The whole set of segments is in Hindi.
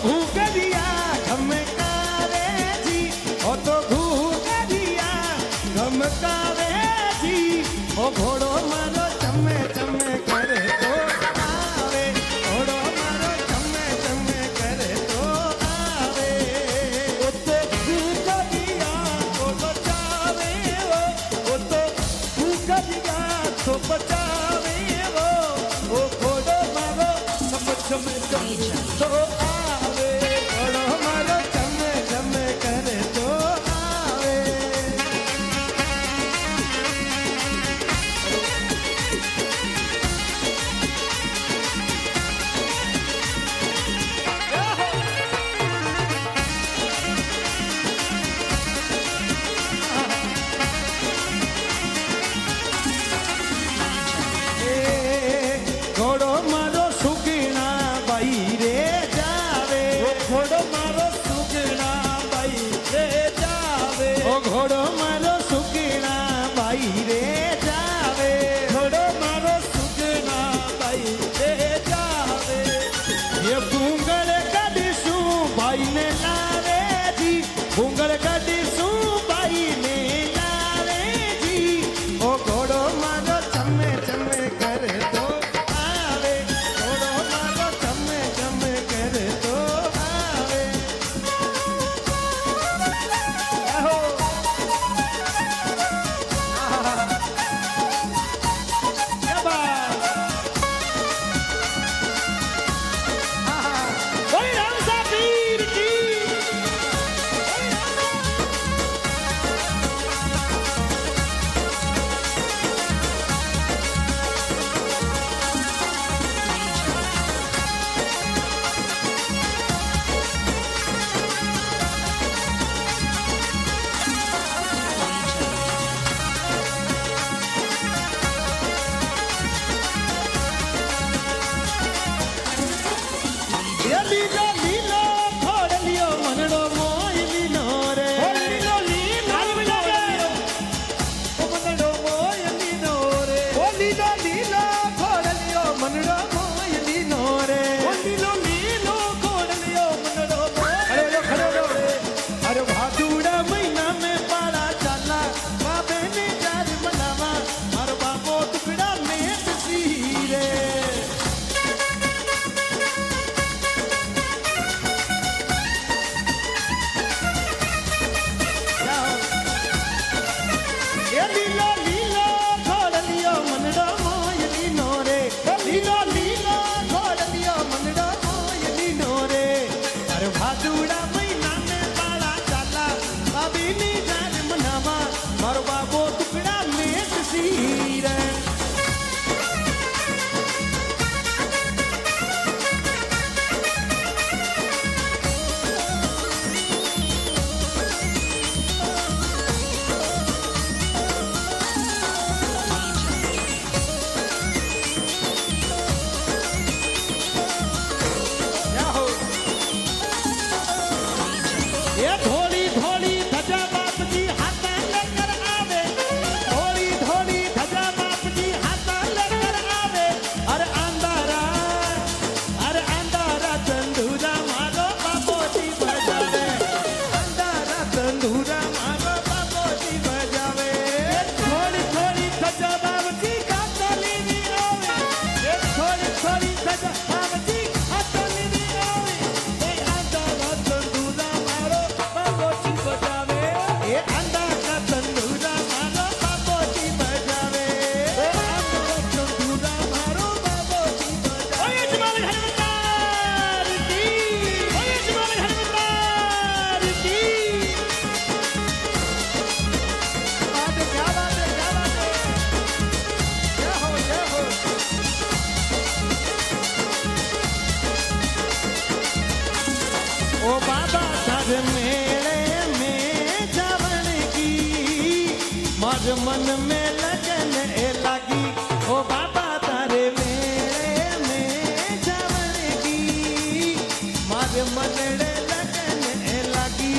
ઘૂઘરિયા ધમકાવે જી ઓ તો ઘૂઘરિયા ધમકાવે જી ઓ ઘોડો મારો ચમે ચમે કરે તો આવે ઘોડો મારો ચમે ચમે કરે તો આવે ઓ તો ઘૂઘરિયા તો બચાવે ઓ તો ઘૂઘરિયા તો બચાવે ઓ ઘોડો મારો ચમે ચમે તો આવે ઘોડો મારો ચમે ચમે કરે તો આવે ઘોડો મારો સુગીણા બાઈ રે જાવે ઘોડો મારો સુગીણા બાઈ રે જાવે ઓ ઘોડો મારો સુગીણા બાઈ રે જાવે ઘોડો મારો સુગીણા બાઈ રે જાવે એ ભૂંગળ કાઢીશું ભાઈને લાવે જી ભૂંગળ કાઢીશું ભાઈને લાવે જી ઓ ઘોડો મારો ચમે ચમે કરે તો मन में लगन लगी ओ बाबा तारे मेरे में जावन की मारे मन लगन लगी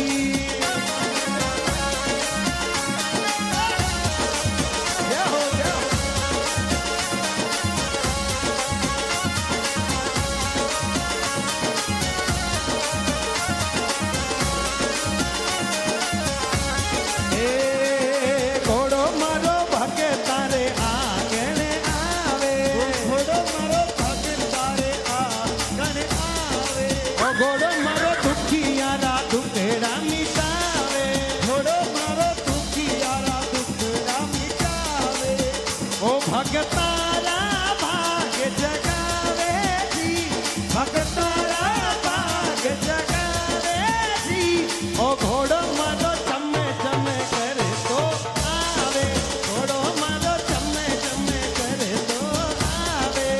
भगतारा भाग जगावे जी, भगतारा भाग जगावे जी। ओ घोड़ो मारो चमे चमे करे तो आवे, घोड़ो मारो चमे चमे करे तो आवे।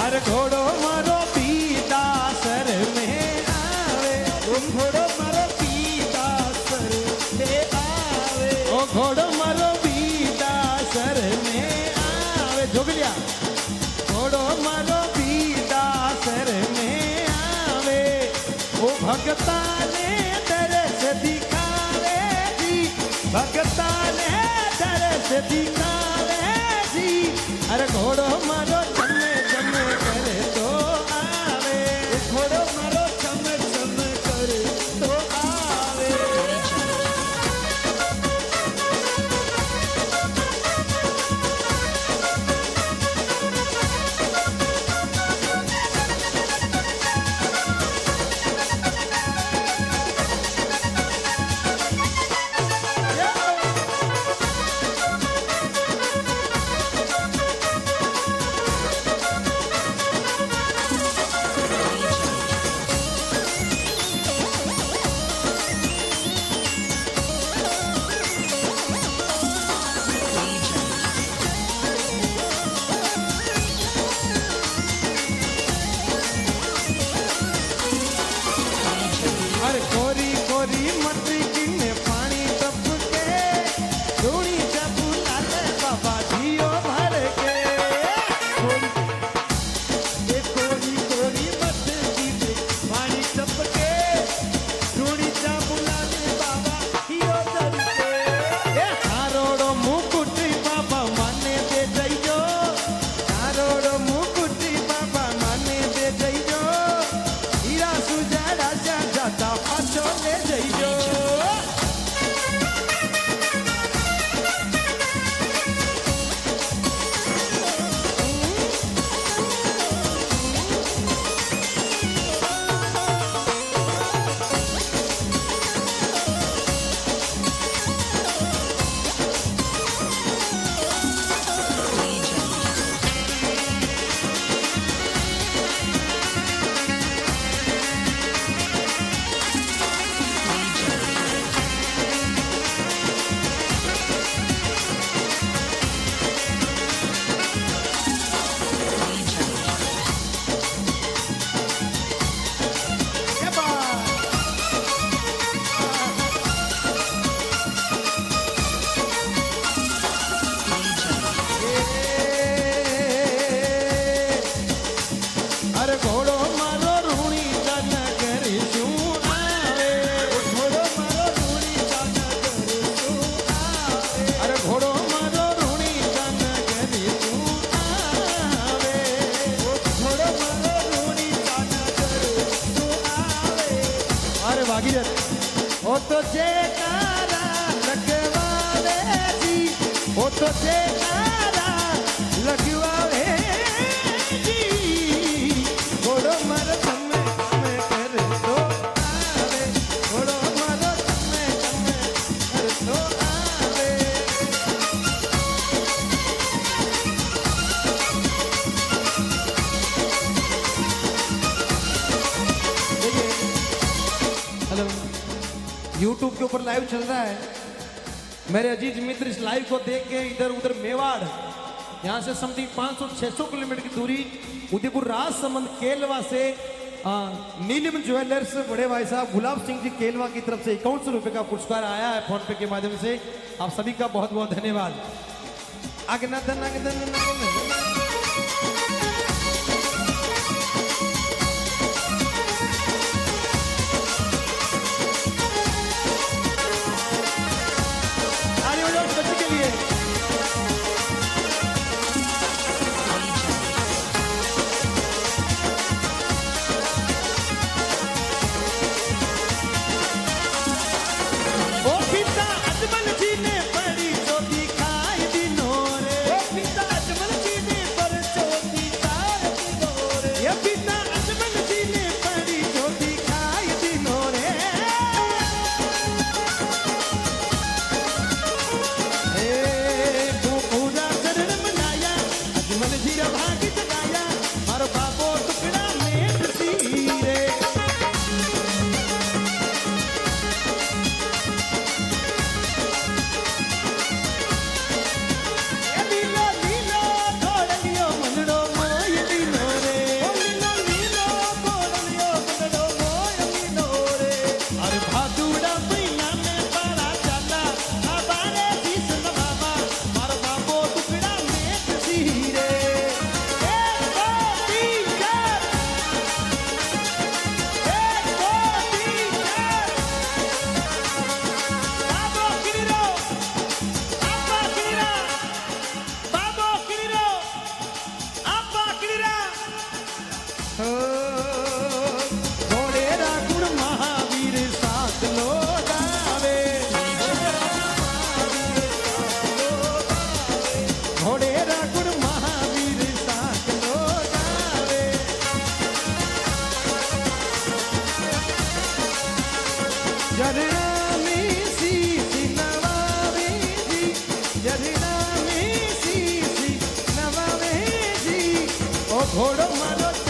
अरे घोड़ो मारो पीता सर में आवे, घोड़ो मारो पीता सर में आवे। ओ घोड़ो मारो पीता सर में आवे, झुक लिया। घोड़ो मारो पीता सर में आवे, ओ भगता ने तरस दिखावे जी, भगता ने तरस दिखावे जी। अरे घोड़ो मारो चमे चमे करे तो आवे, घोड़ो मारो चमे चमे करे तो आवे। अरे कोरी कोरी मटरी किन्ने पानी टपके, धूनी चपू लाले बाबा जियो भर के। ये कोरी कोरी मटरी किन्ने पानी टपके, धूनी चपू लाले बाबा जियो भर के। ए हारोड़ो मुकुटी बाबा माने दे जइयो, हारोड़ो मुकुटी बाबा माने दे जइयो। हीरा सुजाड़ा जाता पाछो ले जइयो। अरे घोड़ो मारो रूणी तन करीशू आवे, घोड़ो मारो रूणी तन करीशू आवे। अरे घोड़ो मारो रूणी तन करीशू आवे, घोड़ो मारो रूणी तन करीशू आवे। अरे भागीरथ ओ तो जयकारा लगवावे जी, ओ तो जयकारा लगवावे जी। घोड़ो मारो चमे चमे करे तो आवे, घोड़ो मारो चमे चमे करे तो आवे। देखिए, हेलो, YouTube के ऊपर लाइव चल रहा है। मेरे अजीज मित्र इस लाइव को देख के इधर उधर मेवाड़, यहाँ से समथिंग 500-600 किलोमीटर की दूरी उदयपुर राजसमंद केलवा से नीलिम ज्वेलर्स बड़े भाई साहब गुलाब सिंह जी केलवा की तरफ से 5100 रुपए का पुरस्कार आया है फोन पे के माध्यम से। आप सभी का बहुत बहुत धन्यवाद। ઝરણા મીસી નવાવેજી ઝરણા મીસી નવાવેજી ઓ ઘોડો મારો